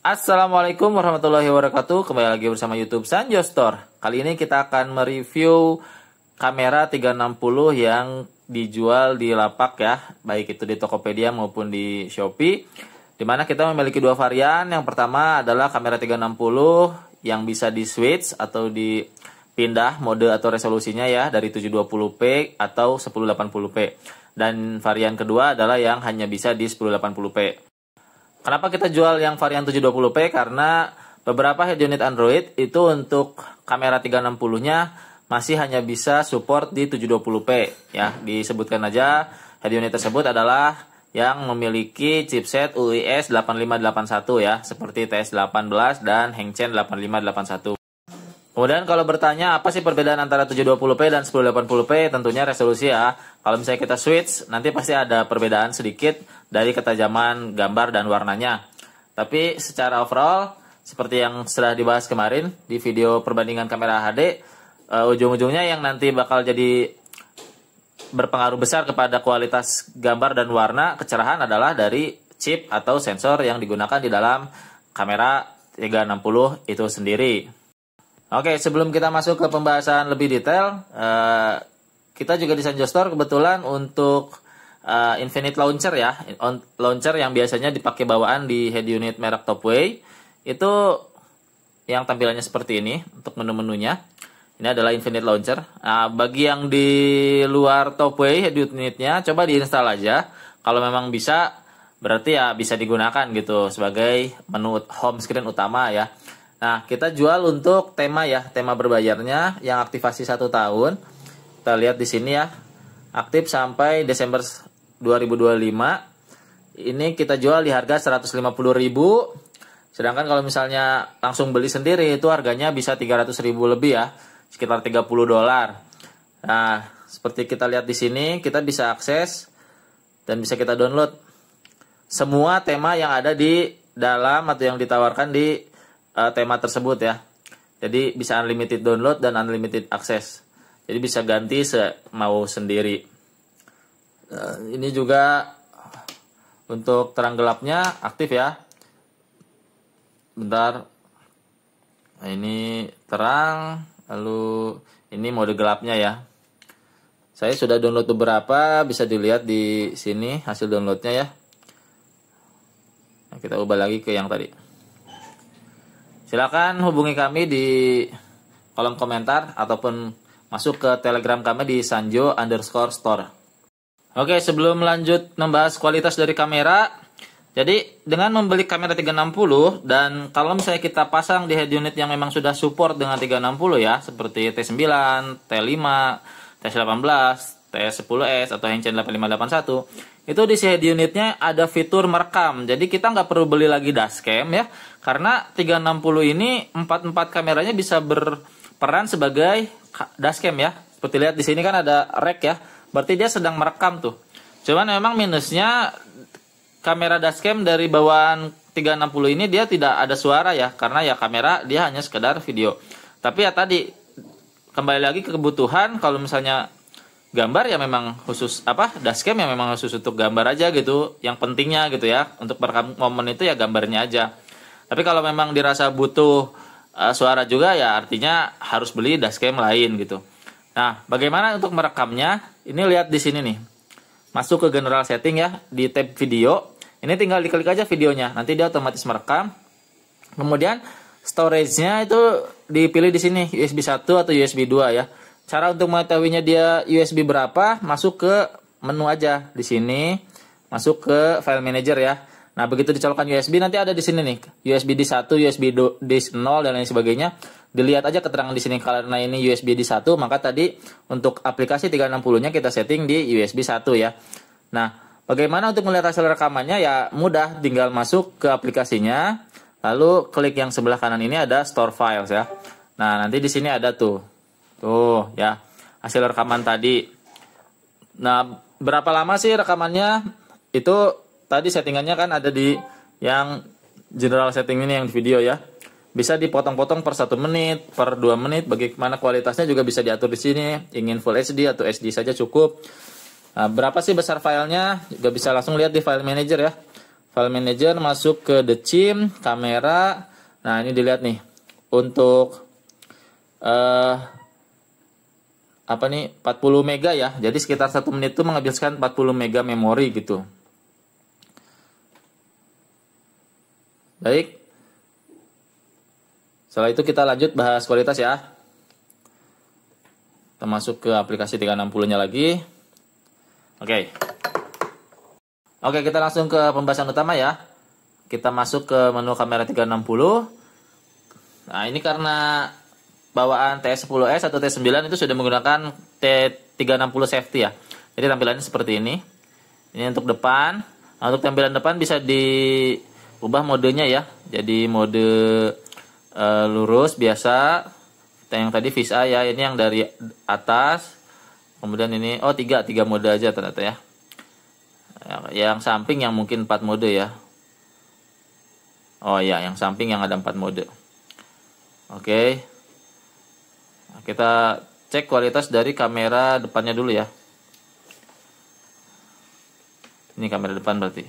Assalamualaikum warahmatullahi wabarakatuh. Kembali lagi bersama YouTube Sanjo Store. Kali ini kita akan mereview kamera 360 yang dijual di lapak ya, baik itu di Tokopedia maupun di Shopee. Dimana kita memiliki dua varian. Yang pertama adalah kamera 360 yang bisa di switch atau dipindah mode atau resolusinya ya, dari 720p atau 1080p. Dan varian kedua adalah yang hanya bisa di 1080p. Kenapa kita jual yang varian 720p? Karena beberapa head unit Android itu untuk kamera 360-nya masih hanya bisa support di 720p ya. Disebutkan aja head unit tersebut adalah yang memiliki chipset UIS 8581 ya, seperti TS18 dan Hengchen 8581. Kemudian kalau bertanya apa sih perbedaan antara 720p dan 1080p, tentunya resolusi ya. Kalau misalnya kita switch, nanti pasti ada perbedaan sedikit dari ketajaman gambar dan warnanya. Tapi secara overall, seperti yang sudah dibahas kemarin di video perbandingan kamera HD, ujung-ujungnya yang nanti bakal jadi berpengaruh besar kepada kualitas gambar dan warna kecerahan adalah dari chip atau sensor yang digunakan di dalam kamera 360 itu sendiri. Oke, sebelum kita masuk ke pembahasan lebih detail, kita juga di Sanjo Store kebetulan untuk Infinite Launcher ya, launcher yang biasanya dipakai bawaan di head unit merek Topway, itu yang tampilannya seperti ini untuk menu-menunya. Ini adalah Infinite Launcher. Nah, bagi yang di luar Topway head unitnya, coba diinstal aja. Kalau memang bisa, berarti ya bisa digunakan gitu sebagai menu home screen utama ya. Nah, kita jual untuk tema ya, tema berbayarnya yang aktivasi 1 tahun. Kita lihat di sini ya, aktif sampai Desember 2025. Ini kita jual di harga 150.000. Sedangkan kalau misalnya langsung beli sendiri itu harganya bisa 300.000 lebih ya, sekitar $30. Nah, seperti kita lihat di sini, kita bisa akses dan bisa kita download semua tema yang ada di dalam atau yang ditawarkan di tema tersebut ya. Jadi bisa unlimited download dan unlimited akses. Jadi bisa ganti semau sendiri. Ini juga untuk terang gelapnya aktif ya. Bentar. Nah, ini terang, lalu ini mode gelapnya ya. Saya sudah download beberapa, bisa dilihat di sini hasil downloadnya ya. Nah, kita ubah lagi ke yang tadi. Silakan hubungi kami di kolom komentar ataupun masuk ke Telegram kami di Sanjo_Store. Oke, sebelum lanjut membahas kualitas dari kamera, jadi dengan membeli kamera 360 dan kalau misalnya kita pasang di head unit yang memang sudah support dengan 360 ya, seperti T9, T5, T18, T10S atau Hengchen 8581, itu di head unitnya ada fitur merekam. Jadi kita nggak perlu beli lagi dashcam ya, karena 360 ini 4 kameranya bisa berperan sebagai dashcam ya. Seperti lihat di sini kan ada rec ya, berarti dia sedang merekam tuh. Cuman memang minusnya kamera dashcam dari bawaan 360 ini dia tidak ada suara ya, karena ya kamera dia hanya sekedar video. Tapi ya tadi kembali lagi ke kebutuhan, kalau misalnya gambar ya memang khusus dashcam ya memang khusus untuk gambar aja gitu, yang pentingnya gitu ya, untuk merekam momen itu ya gambarnya aja. Tapi kalau memang dirasa butuh suara juga ya artinya harus beli dashcam lain gitu. Nah, bagaimana untuk merekamnya? Ini lihat di sini nih, masuk ke general setting ya, di tab video. Ini tinggal diklik aja videonya, nanti dia otomatis merekam. Kemudian storage-nya itu dipilih di sini, USB 1 atau USB 2 ya. Cara untuk mengetahuinya dia USB berapa, masuk ke menu aja di sini, masuk ke file manager ya. Nah, begitu dicolokkan USB nanti ada di sini nih, USB D1, USB D0 dan lain sebagainya. Dilihat aja keterangan di sini, karena ini USB D1, maka tadi untuk aplikasi 360-nya kita setting di USB 1 ya. Nah, bagaimana untuk melihat hasil rekamannya ya mudah, tinggal masuk ke aplikasinya, lalu klik yang sebelah kanan ini ada store files ya. Nah, nanti di sini ada tuh ya, hasil rekaman tadi. Nah, berapa lama sih rekamannya? Itu tadi settingannya kan ada di yang general setting ini yang di video ya. Bisa dipotong-potong per 1 menit, per 2 menit, bagaimana kualitasnya juga bisa diatur di sini. Ingin Full HD atau SD saja cukup. Nah, berapa sih besar filenya? Juga bisa langsung lihat di file manager ya. File Manager, masuk ke The Theme, kamera. Nah, ini dilihat nih. Untuk 40 mega ya. Jadi sekitar 1 menit itu menghabiskan 40 mega memori gitu. Baik. Setelah itu kita lanjut bahas kualitas ya. Kita masuk ke aplikasi 360-nya lagi. Oke. Oke, kita langsung ke pembahasan utama ya. Kita masuk ke menu kamera 360. Nah, ini karena bawaan TS10S atau T9 itu sudah menggunakan T360 safety ya. Jadi tampilannya seperti ini. Ini untuk depan. Nah, untuk tampilan depan bisa diubah modenya ya. Jadi mode lurus biasa. Yang tadi fisheye ya. Ini yang dari atas. Kemudian ini tiga mode aja ternyata ya. Yang samping yang mungkin 4 mode ya. Oh ya, yang samping yang ada 4 mode. Oke. Kita cek kualitas dari kamera depannya dulu ya. Ini kamera depan berarti.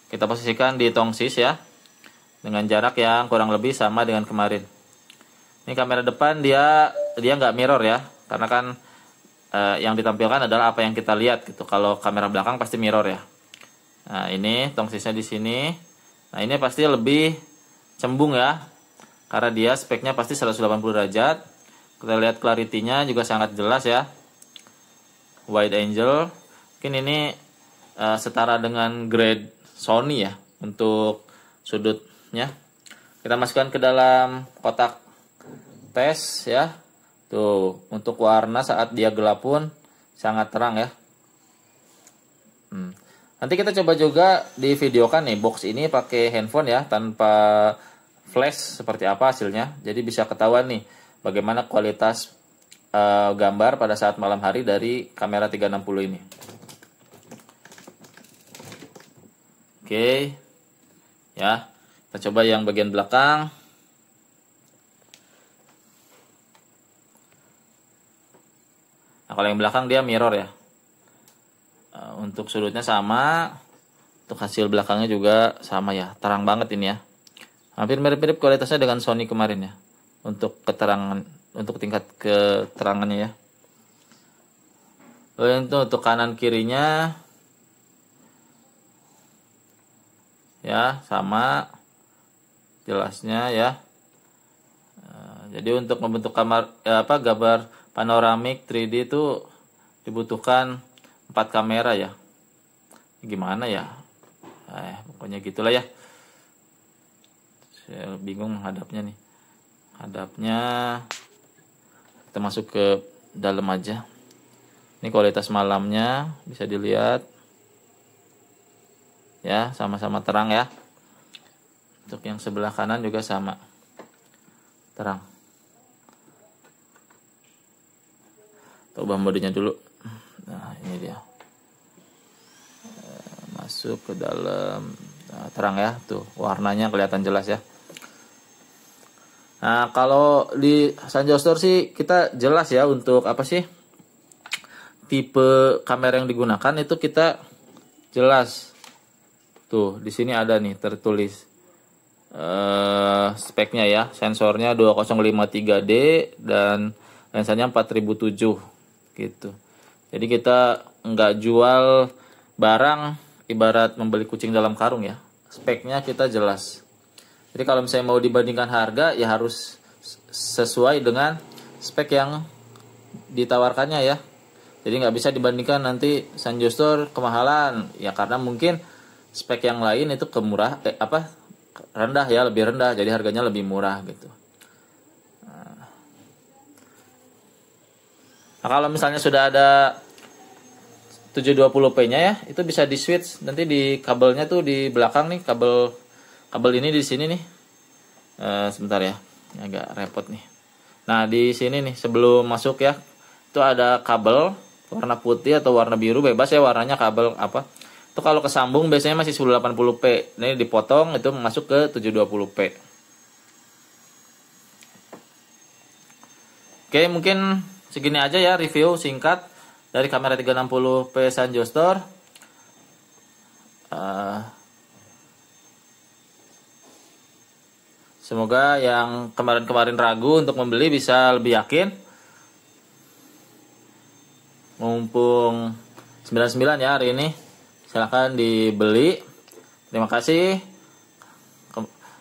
Kita posisikan di tongsis ya. Dengan jarak yang kurang lebih sama dengan kemarin. Ini kamera depan dia nggak mirror ya. Karena kan yang ditampilkan adalah apa yang kita lihat gitu. Kalau kamera belakang pasti mirror ya. Nah, ini tongsisnya di sini. Nah, ini pasti lebih cembung ya. Karena dia speknya pasti 180 derajat. Kita lihat clarity-nya juga sangat jelas ya. Wide angle. Mungkin ini setara dengan grade Sony ya untuk sudutnya. Kita masukkan ke dalam kotak tes ya. Tuh, untuk warna saat dia gelap pun sangat terang ya. Nanti kita coba juga di videokan nih box ini pakai handphone ya, tanpa flash seperti apa hasilnya. Jadi bisa ketahuan nih bagaimana kualitas gambar pada saat malam hari dari kamera 360 ini. Oke. Ya, kita coba yang bagian belakang. Nah, kalau yang belakang dia mirror ya. Untuk sudutnya sama. Untuk hasil belakangnya juga sama ya. Terang banget ini ya. Hampir mirip-mirip kualitasnya dengan Sony kemarin ya. Untuk keterangan, untuk tingkat keterangannya ya. Lalu itu untuk kanan kirinya. Ya, sama. Jelasnya ya. Jadi untuk membentuk gambar panoramik 3D itu dibutuhkan 4 kamera ya. Gimana ya? Pokoknya gitulah ya. Saya bingung menghadapnya nih. Hadapnya kita masuk ke dalam aja. Ini kualitas malamnya bisa dilihat. Ya, sama-sama terang ya. Untuk yang sebelah kanan juga sama. Terang. Coba modenya dulu. Nah, ini dia. Masuk ke dalam. Nah, terang ya. Tuh, warnanya kelihatan jelas ya. Nah, kalau di Sanjo Store sih kita jelas ya untuk apa sih? Tipe kamera yang digunakan itu kita jelas. Tuh, di sini ada nih tertulis speknya ya. Sensornya 2053D dan lensanya 4007 gitu. Jadi kita nggak jual barang ibarat membeli kucing dalam karung ya. Speknya kita jelas. Jadi kalau misalnya mau dibandingkan harga ya harus sesuai dengan spek yang ditawarkannya ya. Jadi nggak bisa dibandingkan nanti Sanjo Store kemahalan ya, karena mungkin spek yang lain itu rendah ya, lebih rendah, jadi harganya lebih murah gitu. Nah, kalau misalnya sudah ada 720p-nya ya, itu bisa di switch nanti di kabelnya tuh di belakang nih, kabel ini di sini nih. Sebentar ya, ini agak repot nih. Nah, di sini nih sebelum masuk ya, itu ada kabel warna putih atau warna biru, bebas ya warnanya kabel apa. Itu kalau kesambung biasanya masih 1080p. Ini dipotong itu masuk ke 720p. Oke, mungkin segini aja ya review singkat dari kamera 360p Sanjo Store. Semoga yang kemarin-kemarin ragu untuk membeli bisa lebih yakin. Mumpung 99 ya hari ini. Silahkan dibeli. Terima kasih.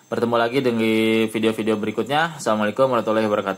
Bertemu lagi di video-video berikutnya. Assalamualaikum warahmatullahi wabarakatuh.